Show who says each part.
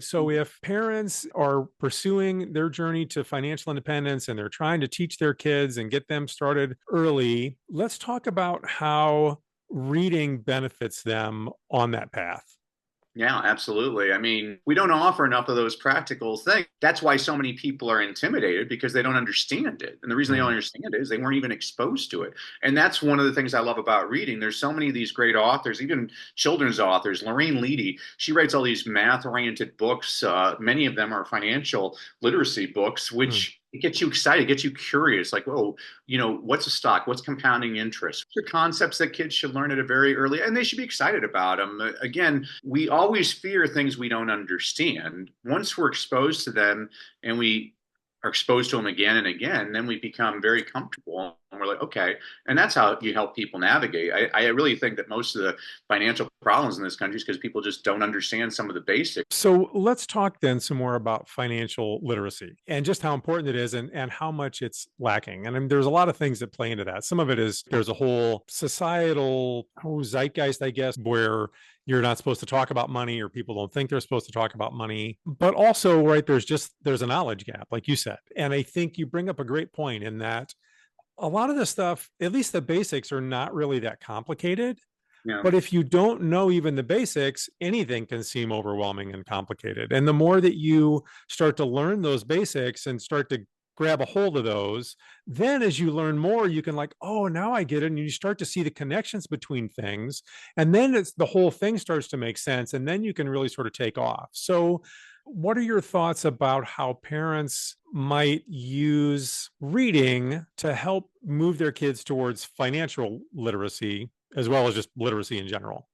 Speaker 1: So if parents are pursuing their journey to financial independence and they're trying to teach their kids and get them started early, let's talk about how reading benefits them on that path.
Speaker 2: Yeah, absolutely. I mean, we don't offer enough of those practical things. That's why so many people are intimidated because they don't understand it. And the reason they don't
Speaker 1: Mm.
Speaker 2: understand it is they weren't even exposed to it. And that's one of the things I love about reading. There's so many of these great authors, even children's authors. Lorraine Leedy, she writes all these math-oriented books. Many of them are financial literacy books,
Speaker 1: Mm.
Speaker 2: which it gets you excited, gets you curious, like, oh, what's a stock? What's compounding interest? These are concepts that kids should learn at a very early, and they should be excited about them. Again, we always fear things we don't understand. Once we're exposed to them and we are exposed to them again and again, then we become very comfortable. And we're like, okay. And that's how you help people navigate. I really think that most of the financial problems in this country is because people just don't understand some of the basics.
Speaker 1: So let's talk then some more about financial literacy and just how important it is and how much it's lacking. And I mean, there's a lot of things that play into that. Some of it is there's a whole societal zeitgeist, I guess, where you're not supposed to talk about money or people don't think they're supposed to talk about money. But also, right, there's a knowledge gap, like you said. And I think you bring up a great point in that a lot of the stuff, at least the basics, are not really that complicated.
Speaker 2: Yeah.
Speaker 1: But if you don't know even the basics, anything can seem overwhelming and complicated. And the more that you start to learn those basics and start to grab a hold of those, then as you learn more, you can like, oh, now I get it. And you start to see the connections between things. And then the whole thing starts to make sense. And then you can really sort of take off. So what are your thoughts about how parents might use reading to help move their kids towards financial literacy as well as just literacy in general?